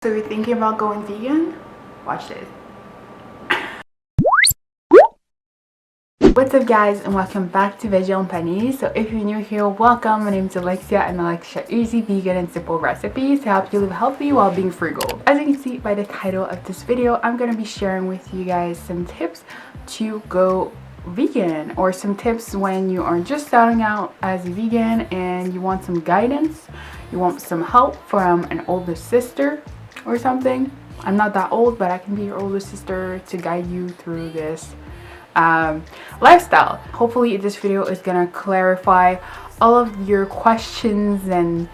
So you're thinking about going vegan? Watch this. What's up guys, and welcome back to Veggieonpennies. So if you're new here, welcome. My name is Alexia and I like to share easy vegan and simple recipes to help you live healthy while being frugal. As you can see by the title of this video, I'm going to be sharing with you guys some tips to go vegan, or some tips when you are just starting out as a vegan and you want some guidance, you want some help from an older sister or something. I'm not that old, but I can be your older sister to guide you through this lifestyle. Hopefully this video is gonna clarify all of your questions and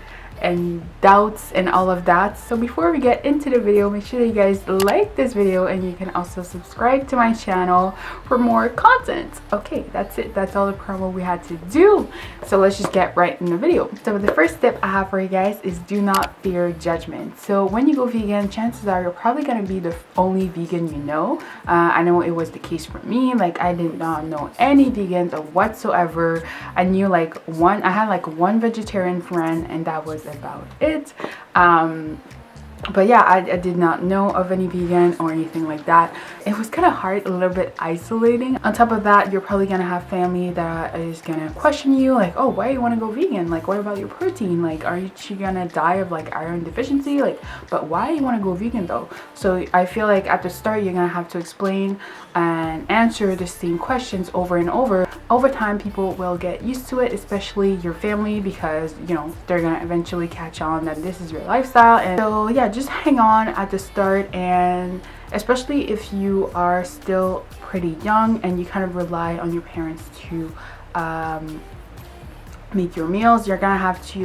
doubts and all of that. So before we get into the video, make sure that you guys like this video and you can also subscribe to my channel for more content. Okay, that's it. That's all the promo we had to do. So let's just get right in the video. So the first tip I have for you guys is do not fear judgment. So when you go vegan, chances are you're probably going to be the only vegan you know. I know it was the case for me. Like, I did not know any vegans whatsoever. I knew I had one vegetarian friend, and that was about it. But yeah, I did not know of any vegan or anything like that. It was kind of hard, a little bit isolating. On top of that, you're probably gonna have family that is gonna question you, like, oh, why do you want to go vegan? Like, what about your protein? Like, are you gonna die of iron deficiency? Like, but why do you want to go vegan though? So I feel like at the start you're gonna have to explain and answer the same questions over and over. Over time, people will get used to it, especially your family, because they're gonna eventually catch on that this is your lifestyle. And so yeah, just hang on at the start, and especially if you are still pretty young and you kind of rely on your parents to make your meals, you're gonna have to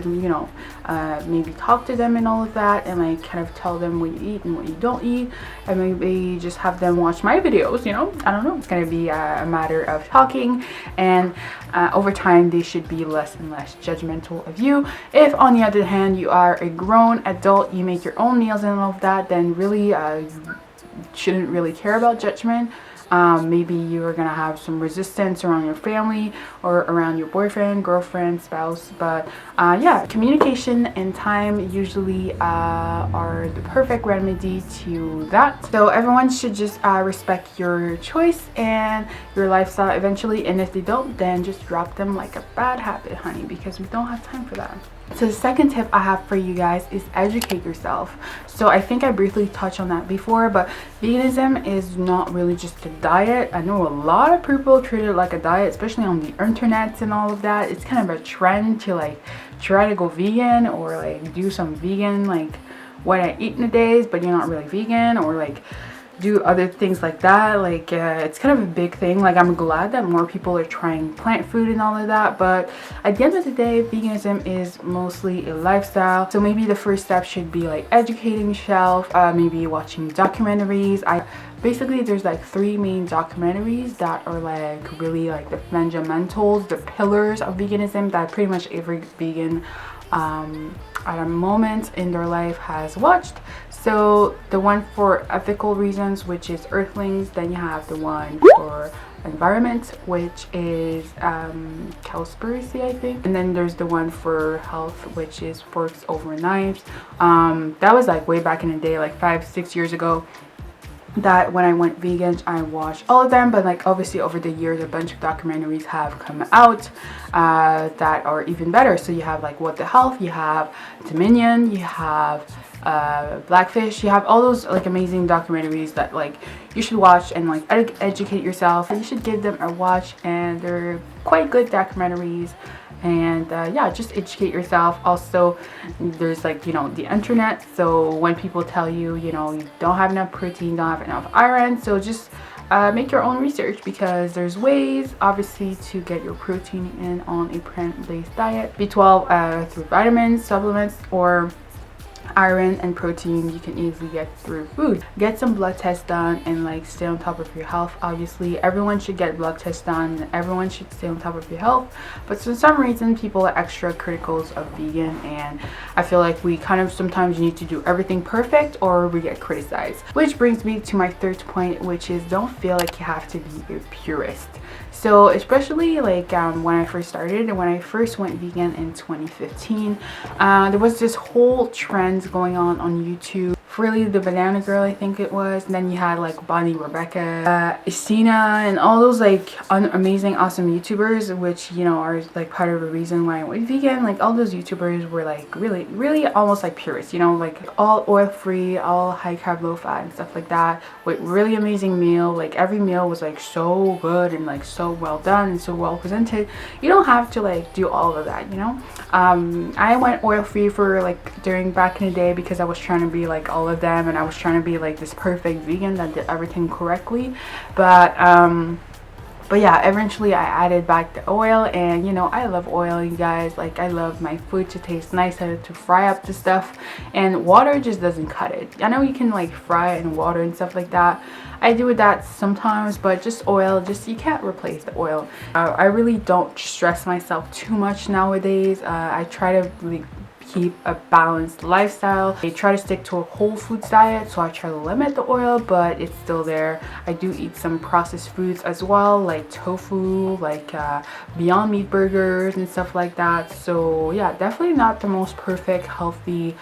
maybe talk to them and all of that, and kind of tell them what you eat and what you don't eat, and maybe just have them watch my videos. I don't know, it's gonna be a matter of talking, and over time they should be less and less judgmental of you. If on the other hand you are a grown adult, you make your own meals and all of that, then really you shouldn't really care about judgment. Maybe you're gonna have some resistance around your family or around your boyfriend, girlfriend, spouse, but yeah, communication and time usually are the perfect remedy to that. So everyone should just respect your choice and your lifestyle eventually, and if they don't, then just drop them like a bad habit, honey, because we don't have time for that. So the second tip I have for you guys is educate yourself. So I think I briefly touched on that before, but veganism is not really just a diet. I know a lot of people treat it like a diet, especially on the internet and all of that. It's kind of a trend to try to go vegan, or do some vegan what I eat in a day, but you're not really vegan, or do other things like that. It's kind of a big thing. I'm glad that more people are trying plant food and all of that, but at the end of the day, veganism is mostly a lifestyle. So maybe the first step should be educating yourself, maybe watching documentaries. Basically there's 3 main documentaries that are really the fundamentals, the pillars of veganism that pretty much every vegan at a moment in their life has watched. So the one for ethical reasons, which is Earthlings, then you have the one for environment, which is Cowspiracy, I think, and then there's the one for health, which is Forks Over Knives. That was way back in the day, 5-6 years ago, that when I went vegan I watched all of them. But obviously over the years a bunch of documentaries have come out that are even better. So you have What the Health, you have Dominion, you have Blackfish, you have all those amazing documentaries that you should watch and educate yourself, and you should give them a watch, and they're quite good documentaries. And yeah, just educate yourself. Also, there's the internet, so when people tell you you don't have enough protein, don't have enough iron, so just make your own research, because there's ways obviously to get your protein in on a plant-based diet. B12 through vitamins, supplements, or iron and protein you can easily get through food. Get some blood tests done and stay on top of your health. Obviously everyone should get blood tests done, everyone should stay on top of your health, but for some reason people are extra critical of vegan, and I feel we kind of sometimes need to do everything perfect or we get criticized. Which brings me to my third point, which is don't feel like you have to be a purist. So especially when I first started and when I first went vegan in 2015, there was this whole trend going on YouTube Frilly the Banana Girl, I think it was. And then you had like Bonnie Rebecca, Istina, and all those like amazing, awesome YouTubers, which, you know, are like part of the reason why I went vegan. Like all those YouTubers were like really almost like purists, you know, like all oil free, all high carb, low fat and stuff like that, with really amazing meal. Like every meal was like so good and like so well done and so well presented. You don't have to like do all of that, you know. I went oil free for like during back in the day because I was trying to be like all of them, and I was trying to be like this perfect vegan that did everything correctly. But yeah, eventually I added back the oil, and you know, I love oil, you guys. Like I love my food to taste nice, to fry up the stuff, and water just doesn't cut it. I know you can like fry it in water and stuff like that. I do that sometimes, but just oil, just you can't replace the oil. I really don't stress myself too much nowadays. I try to really keep a balanced lifestyle. I try to stick to a whole foods diet, so I try to limit the oil, but it's still there. I do eat some processed foods as well, like tofu, like Beyond Meat burgers and stuff like that. So yeah, definitely not the most perfect, healthy,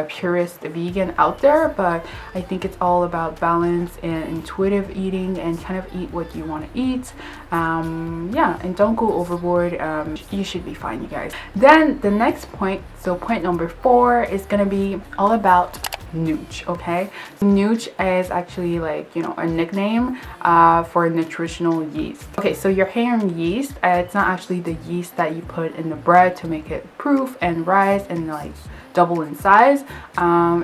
purist vegan out there, but I think it's all about balance and intuitive eating, and kind of eat what you want to eat. Yeah, and don't go overboard. You should be fine, you guys. Then the next point, so point number 4, is gonna be all about nooch. Okay, so nooch is actually like, you know, a nickname for nutritional yeast. Okay, so you're hearing yeast. It's not actually the yeast that you put in the bread to make it proof and rise and like double in size.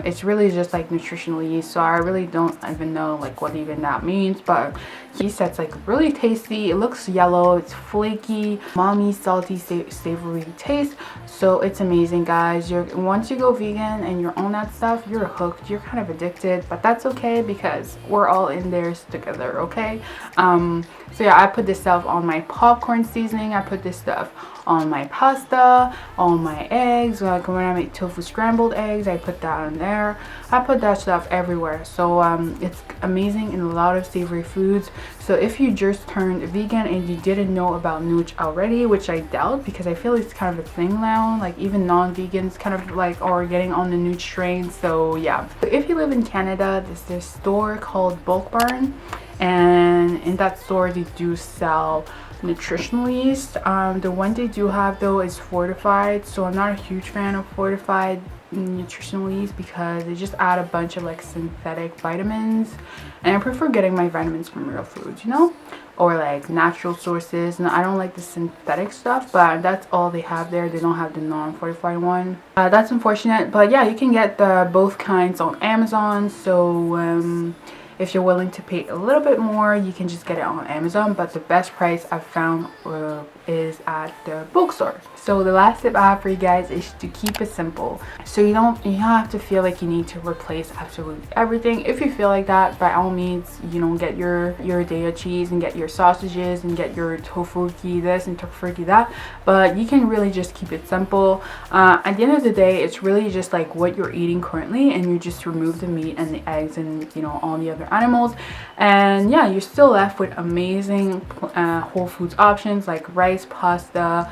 It's really just like nutritional yeast, so I really don't even know like what even that means, but yeast that's like really tasty. It looks yellow, it's flaky, mommy, salty, savory taste. So it's amazing, guys. Once you go vegan and you're on that stuff, you're hooked. You're kind of addicted, but that's okay because we're all in there together. Okay, so yeah, I put this stuff on my popcorn seasoning. I put this stuff on my pasta, on my eggs. Like when I make tofu scrambled eggs, I put that on there. I put that stuff everywhere. So it's amazing in a lot of savory foods. So if you just turned vegan and you didn't know about nooch already, which I doubt because I feel it's kind of a thing now, like even non-vegans kind of like are getting on the nooch train. So yeah, so if you live in Canada, there's this store called Bulk Barn, and in that store they do sell nutritional yeast. The one they do have though is fortified, so I'm not a huge fan of fortified nutritional yeast because they just add a bunch of like synthetic vitamins, and I prefer getting my vitamins from real foods, you know, or like natural sources. And I don't like the synthetic stuff, but that's all they have there. They don't have the non-fortified one. That's unfortunate, but yeah, you can get the both kinds on Amazon. So if you're willing to pay a little bit more, you can just get it on Amazon, but the best price I've found is at the bookstore. So the last tip I have for you guys is to keep it simple. So you don't have to feel like you need to replace absolutely everything. If you feel like that, by all means, you know, get your Daya cheese and get your sausages and get your tofuki this and tofuki that, but you can really just keep it simple. At the end of the day, it's really just like what you're eating currently, and you just remove the meat and the eggs and, you know, all the other animals, and yeah, you're still left with amazing whole foods options like rice, pasta,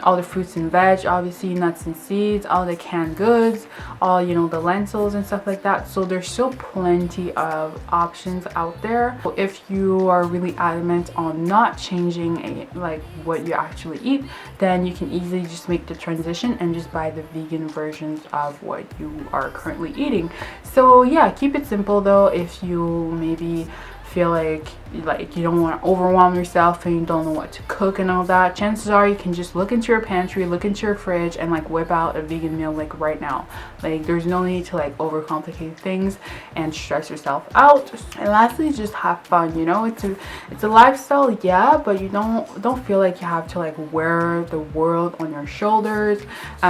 all the fruits and veg, obviously nuts and seeds, all the canned goods, all, you know, the lentils and stuff like that. So there's still plenty of options out there. So if you are really adamant on not changing like what you actually eat, then you can easily just make the transition and just buy the vegan versions of what you are currently eating. So yeah, keep it simple though. If you maybe feel like you don't want to overwhelm yourself and you don't know what to cook and all that, chances are you can just look into your pantry, look into your fridge, and like whip out a vegan meal like right now. Like there's no need to like overcomplicate things and stress yourself out. And lastly, just have fun. You know, it's a lifestyle, yeah, but you don't feel like you have to like wear the world on your shoulders.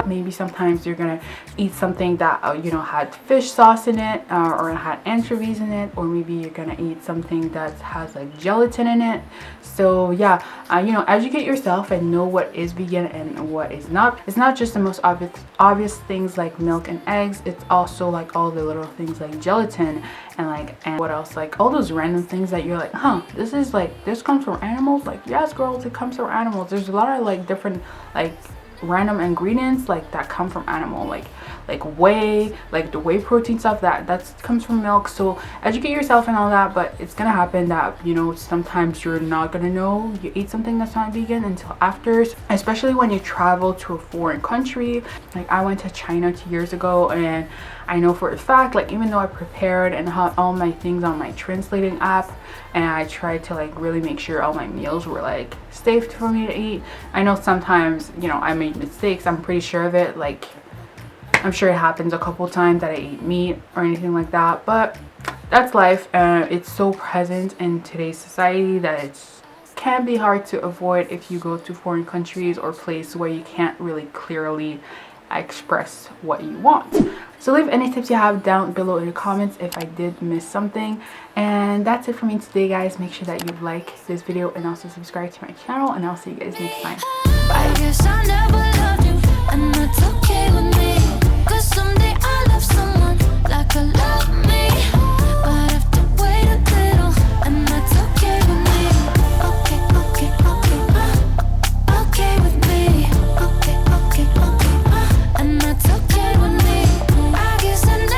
Maybe sometimes you're gonna eat something that you know, had fish sauce in it, or had anchovies in it, or maybe you're gonna eat something that has like gelatin in it. So yeah, you know, educate yourself and know what is vegan and what is not. It's not just the most obvious things like milk and eggs. It's also like all the little things like gelatin and what else, like all those random things that you're like, huh, this comes from animals. Like, yes girls, it comes from animals. There's a lot of like different like random ingredients like that come from animal, like like whey, like the whey protein stuff that comes from milk. So educate yourself and all that, but it's gonna happen that, you know, sometimes you're not gonna know you ate something that's not vegan until after, especially when you travel to a foreign country. Like I went to China 2 years ago, and I know for a fact, like even though I prepared and had all my things on my translating app, and I tried to like really make sure all my meals were like safe for me to eat, I know sometimes, you know, I made mistakes. I'm pretty sure of it. Like I'm sure it happens a couple times that I eat meat or anything like that, but that's life. It's so present in today's society that it can be hard to avoid if you go to foreign countries or places where you can't really clearly express what you want. So leave any tips you have down below in the comments if I did miss something. And that's it for me today, guys. Make sure that you like this video and also subscribe to my channel, and I'll see you guys next time. Bye.